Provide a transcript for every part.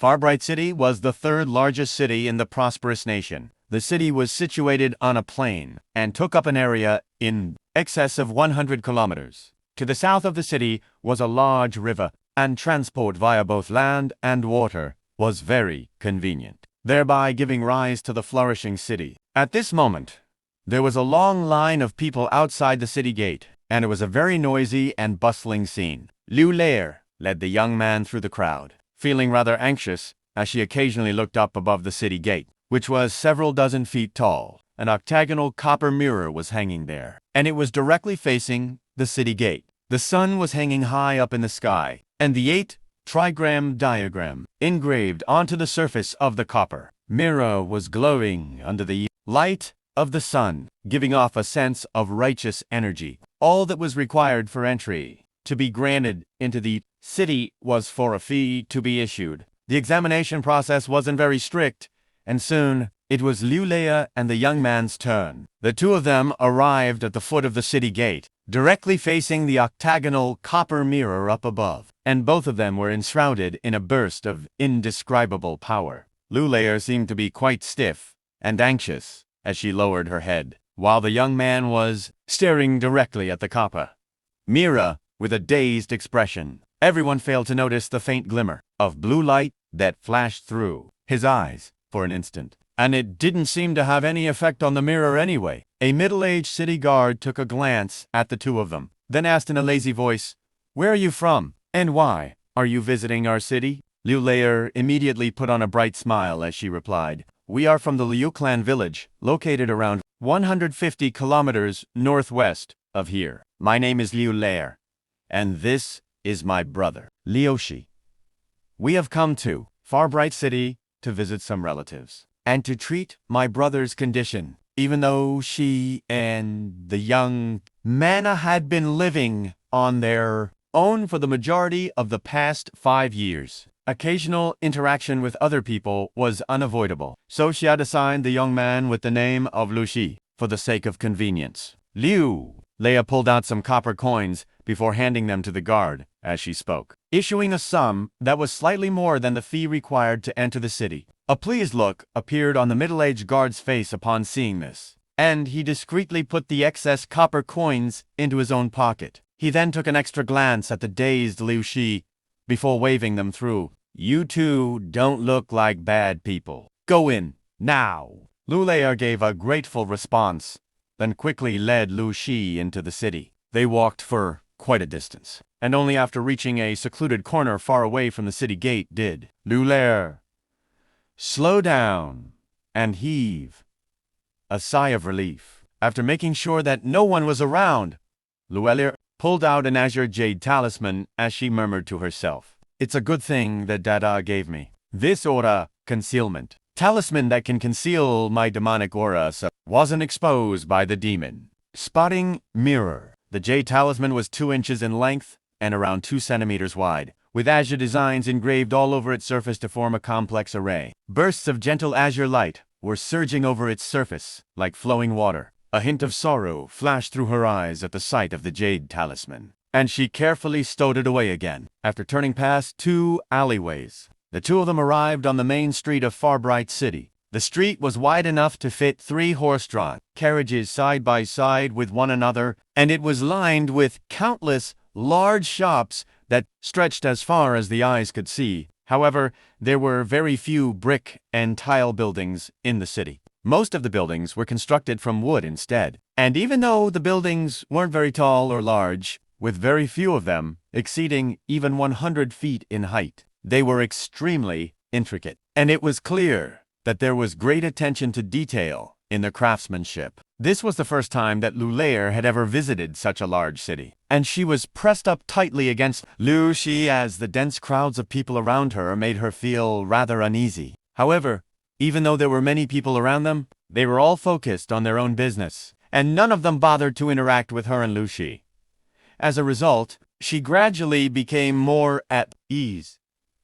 Farbright City was the third largest city in the prosperous nation. The city was situated on a plain and took up an area in excess of 100 kilometers. To the south of the city was a large river, and transport via both land and water was very convenient, thereby giving rise to the flourishing city. At this moment, there was a long line of people outside the city gate, and it was a very noisy and bustling scene. Liu Lair led the young man through the crowd, feeling rather anxious as she occasionally looked up above the city gate, which was several dozen feet tall. An octagonal copper mirror was hanging there, and it was directly facing the city gate. The sun was hanging high up in the sky, and the 8-trigram diagram engraved onto the surface of the copper mirror was glowing under the light of the sun, giving off a sense of righteous energy. All that was required for entry to be granted into the city was for a fee to be issued. The examination process wasn't very strict, and soon it was Liu Lei and the young man's turn. The two of them arrived at the foot of the city gate, directly facing the octagonal copper mirror up above, and both of them were enshrouded in a burst of indescribable power. Liu Lei seemed to be quite stiff and anxious as she lowered her head, while the young man was staring directly at the copper mirror with a dazed expression. Everyone failed to notice the faint glimmer of blue light that flashed through his eyes for an instant, and it didn't seem to have any effect on the mirror anyway. A middle-aged city guard took a glance at the two of them, then asked in a lazy voice, "Where are you from, and why are you visiting our city?" Liu Lei immediately put on a bright smile as she replied, "We are from the Liu clan village, located around 150 kilometers northwest of here. My name is Liu Lei, and this is my brother, Liushi. We have come to Farbright City to visit some relatives, and to treat my brother's condition, even though she and the young man had been living on their own for the majority of the past 5 years. Occasional interaction with other people was unavoidable, so she had assigned the young man with the name of Liushi for the sake of convenience." Liu Lei pulled out some copper coins before handing them to the guard as she spoke, issuing a sum that was slightly more than the fee required to enter the city. A pleased look appeared on the middle-aged guard's face upon seeing this, and he discreetly put the excess copper coins into his own pocket. He then took an extra glance at the dazed Liushi before waving them through. "You two don't look like bad people. Go in, now." Liu Lei gave a grateful response, then quickly led Liushi into the city. They walked for quite a distance, and only after reaching a secluded corner far away from the city gate did Liu Lei slow down and heave a sigh of relief. After making sure that no one was around, Liu Lei pulled out an azure jade talisman as she murmured to herself, "It's a good thing that Dada gave me this aura concealment talisman that can conceal my demonic aura so wasn't exposed by the demon." Spotting mirror. The jade talisman was 2 inches in length and around 2 centimeters wide, with azure designs engraved all over its surface to form a complex array. Bursts of gentle azure light were surging over its surface like flowing water. A hint of sorrow flashed through her eyes at the sight of the jade talisman, and she carefully stowed it away again. After turning past 2 alleyways, the two of them arrived on the main street of Farbright City. The street was wide enough to fit 3 horse-drawn carriages side by side with one another, and it was lined with countless large shops that stretched as far as the eyes could see. However, there were very few brick and tile buildings in the city. Most of the buildings were constructed from wood instead, and even though the buildings weren't very tall or large, with very few of them exceeding even 100 feet in height, they were extremely intricate, and it was clear that there was great attention to detail in the craftsmanship. This was the first time that Liu Lei had ever visited such a large city, and she was pressed up tightly against Liushi as the dense crowds of people around her made her feel rather uneasy. However, even though there were many people around them, they were all focused on their own business, and none of them bothered to interact with her and Liushi. As a result, she gradually became more at ease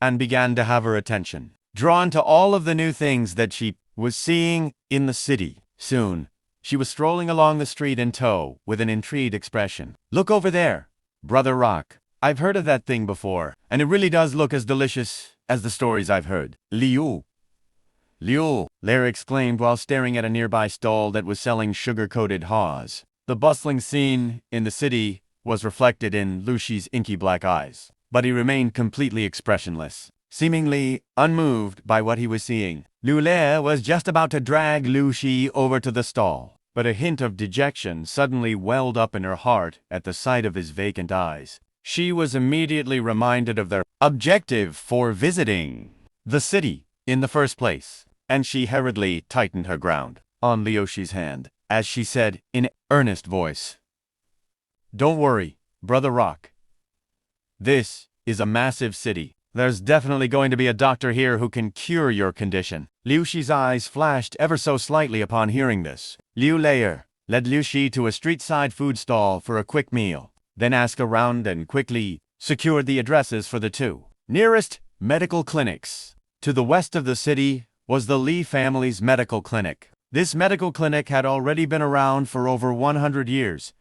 and began to have her attention drawn to all of the new things that she was seeing in the city. Soon, she was strolling along the street in tow with an intrigued expression. "Look over there, Brother Rock. I've heard of that thing before, and it really does look as delicious as the stories I've heard. Liu! Lair exclaimed while staring at a nearby stall that was selling sugar-coated haws. The bustling scene in the city was reflected in Liu Shi's inky black eyes, but he remained completely expressionless, seemingly unmoved by what he was seeing. Liu Lair was just about to drag Liu Shi over to the stall, but a hint of dejection suddenly welled up in her heart at the sight of his vacant eyes. She was immediately reminded of their objective for visiting the city in the first place, and she hurriedly tightened her ground on Liu Shi's hand as she said in an earnest voice, "Don't worry, Brother Rock. This is a massive city. There's definitely going to be a doctor here who can cure your condition." Liu Shi's eyes flashed ever so slightly upon hearing this. Liu Lair led Liu Shi to a street-side food stall for a quick meal, then asked around and quickly secured the addresses for the two nearest medical clinics. To the west of the city was the Li family's medical clinic. This medical clinic had already been around for over 100 years,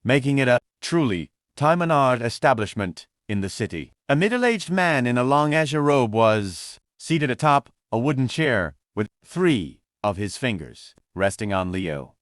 making it a truly time-honored establishment in the city. A middle-aged man in a long azure robe was seated atop a wooden chair with 3 of his fingers resting on Liu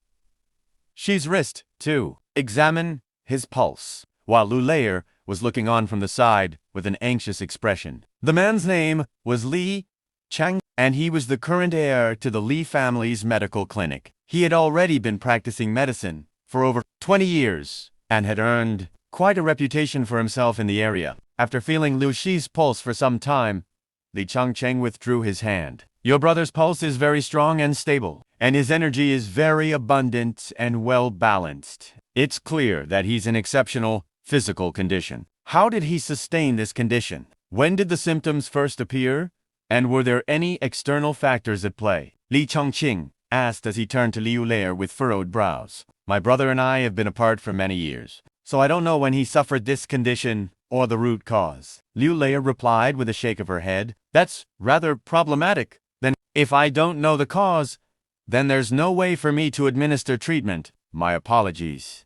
Shi's wrist to examine his pulse, while Liu Lair was looking on from the side with an anxious expression. The man's name was Li Chang, and he was the current heir to the Li family's medical clinic. He had already been practicing medicine for over 20 years and had earned quite a reputation for himself in the area. After feeling Liu Shi's pulse for some time, Li Changcheng withdrew his hand. "Your brother's pulse is very strong and stable, and his energy is very abundant and well-balanced. It's clear that he's in exceptional physical condition. How did he sustain this condition? When did the symptoms first appear? And were there any external factors at play?" Li Changqing asked as he turned to Liu Lair with furrowed brows. "My brother and I have been apart for many years, so I don't know when he suffered this condition or the root cause." Liu Lair replied with a shake of her head. "That's rather problematic. Then, if I don't know the cause, then there's no way for me to administer treatment. My apologies.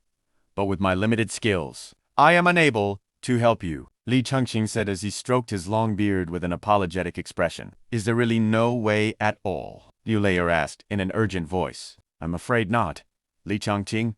But with my limited skills, I am unable to help you," Li Changqing said as he stroked his long beard with an apologetic expression. "Is there really no way at all?" Liu Lair asked in an urgent voice. "I'm afraid not," Li Changqing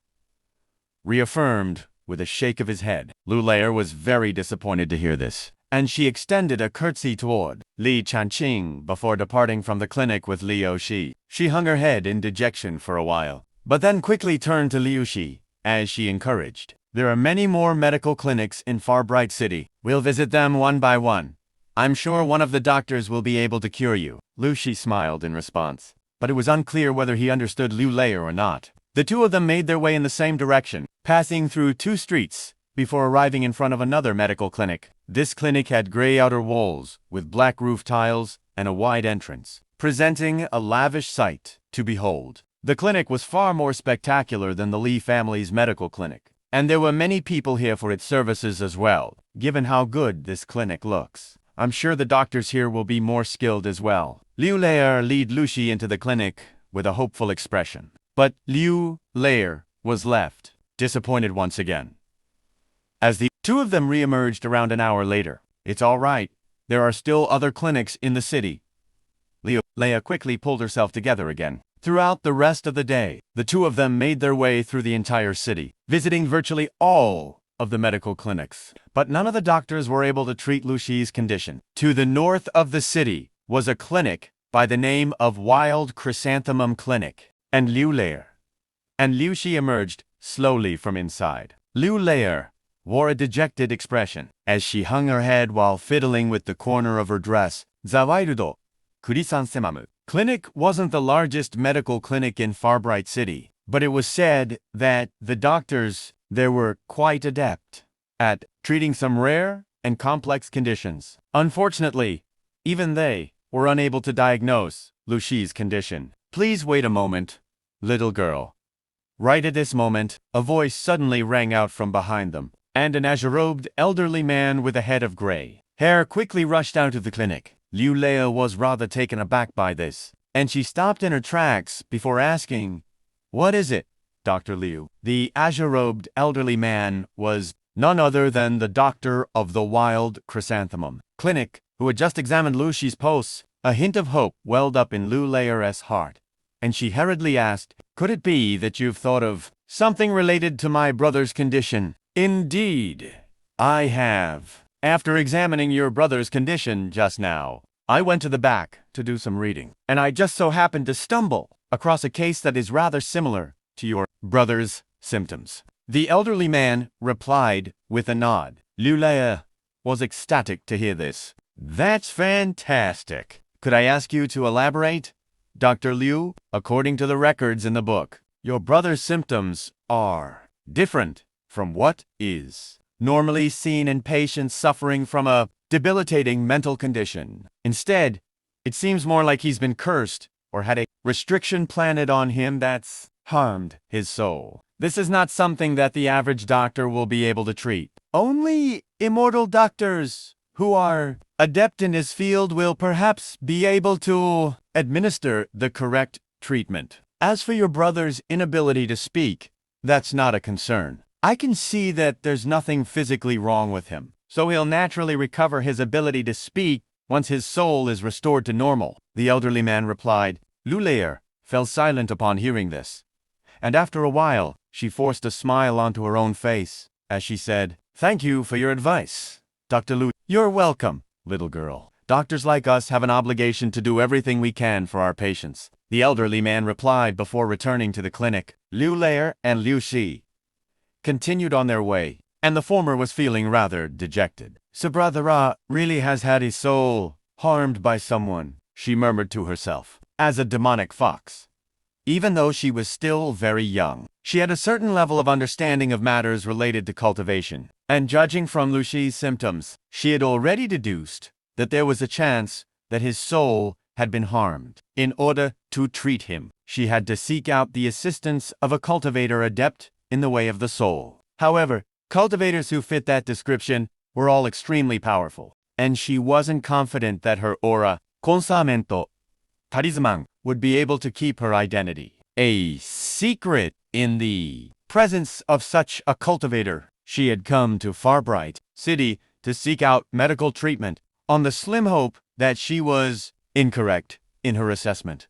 reaffirmed with a shake of his head. Liu Lair was very disappointed to hear this, and she extended a curtsy toward Li Changqing before departing from the clinic with Liu Shi. She hung her head in dejection for a while, but then quickly turned to Liu Shi as she encouraged. "There are many more medical clinics in Farbright City. We'll visit them one by one. I'm sure one of the doctors will be able to cure you." Liu Shi smiled in response, but it was unclear whether he understood Liu Lair or not. The two of them made their way in the same direction, passing through 2 streets before arriving in front of another medical clinic. This clinic had gray outer walls with black roof tiles and a wide entrance, presenting a lavish sight to behold. The clinic was far more spectacular than the Li family's medical clinic, and there were many people here for its services as well. Given how good this clinic looks, I'm sure the doctors here will be more skilled as well. Liu Lair led Liu Shi into the clinic with a hopeful expression. But Liu Lair was left disappointed once again, as the two of them re-emerged around an hour later. "It's all right. There are still other clinics in the city." Liu Lair quickly pulled herself together again. Throughout the rest of the day, the two of them made their way through the entire city, visiting virtually all of the medical clinics. But none of the doctors were able to treat Liu Shi's condition. To the north of the city was a clinic by the name of Wild Chrysanthemum Clinic, and Liu Lair and Liu Shi emerged slowly from inside. Liu Lair wore a dejected expression as she hung her head while fiddling with the corner of her dress. The Wild Chrysanthemum Clinic wasn't the largest medical clinic in Farbright City, but it was said that the doctors there were quite adept at treating some rare and complex conditions. Unfortunately, even they were unable to diagnose Liu Shi's condition. "Please wait a moment, little girl." Right at this moment, a voice suddenly rang out from behind them, and an azure-robed elderly man with a head of gray hair quickly rushed out of the clinic. Liu Lair was rather taken aback by this, and she stopped in her tracks before asking, "What is it, Dr. Liu?" The azure-robed elderly man was none other than the doctor of the Wild Chrysanthemum Clinic, who had just examined Lu Shi's pulse, a hint of hope welled up in Lu Leier's heart, and she hurriedly asked, "Could it be that you've thought of something related to my brother's condition?" "Indeed, I have. After examining your brother's condition just now, I went to the back to do some reading, and I just so happened to stumble across a case that is rather similar to your brother's symptoms." The elderly man replied with a nod. Lu Leier was ecstatic to hear this. "That's fantastic. Could I ask you to elaborate, Dr. Liu? According to the records in the book, your brother's symptoms are different from what is normally seen in patients suffering from a debilitating mental condition. Instead, it seems more like he's been cursed or had a restriction planted on him that's harmed his soul. This is not something that the average doctor will be able to treat. Only immortal doctors who are adept in his field will perhaps be able to administer the correct treatment. As for your brother's inability to speak, that's not a concern. I can see that there's nothing physically wrong with him, so he'll naturally recover his ability to speak once his soul is restored to normal," the elderly man replied. Lu Leier fell silent upon hearing this, and after a while, she forced a smile onto her own face as she said, "Thank you for your advice, Dr. Lu." "You're welcome, little girl. Doctors like us have an obligation to do everything we can for our patients," the elderly man replied before returning to the clinic. Lu Leier and Liu Shi continued on their way, and the former was feeling rather dejected. "Subradhara really has had his soul harmed by someone," she murmured to herself. As a demonic fox, even though she was still very young, she had a certain level of understanding of matters related to cultivation, and judging from Lu Shi's symptoms, she had already deduced that there was a chance that his soul had been harmed. In order to treat him, she had to seek out the assistance of a cultivator adept in the way of the soul. However, cultivators who fit that description were all extremely powerful, and she wasn't confident that her aura, consamento, talisman, would be able to keep her identity a secret in the presence of such a cultivator. She had come to Farbright City to seek out medical treatment on the slim hope that she was incorrect in her assessment.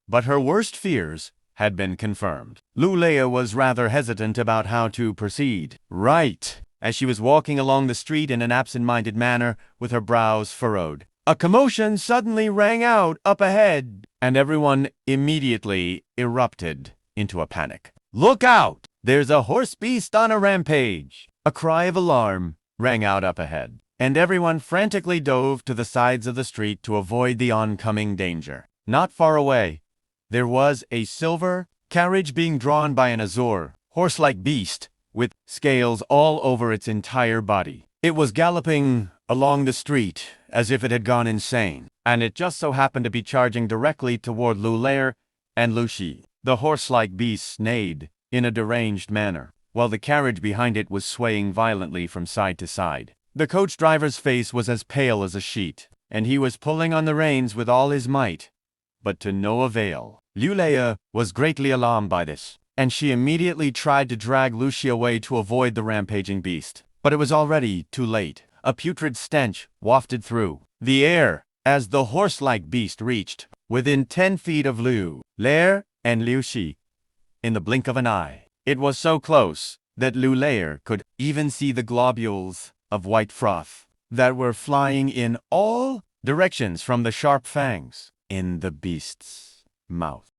But her worst fears had been confirmed. Lu Leier was rather hesitant about how to proceed. Right as she was walking along the street in an absent-minded manner with her brows furrowed, a commotion suddenly rang out up ahead, and everyone immediately erupted into a panic. "Look out! There's a horse beast on a rampage!" A cry of alarm rang out up ahead, and everyone frantically dove to the sides of the street to avoid the oncoming danger. Not far away, there was a silver carriage being drawn by an azure, horse-like beast with scales all over its entire body. It was galloping along the street as if it had gone insane, and it just so happened to be charging directly toward Lu Leier and Lu Shi. The horse-like beast neighed in a deranged manner, while the carriage behind it was swaying violently from side to side. The coach driver's face was as pale as a sheet, and he was pulling on the reins with all his might, but to no avail. Lu Leier was greatly alarmed by this, and she immediately tried to drag Lu Shi away to avoid the rampaging beast. But it was already too late. A putrid stench wafted through the air as the horse-like beast reached within 10 feet of Lu Leier and Liu Shi in the blink of an eye. It was so close that Lu Leier could even see the globules of white froth that were flying in all directions from the sharp fangs in the beast's mouth.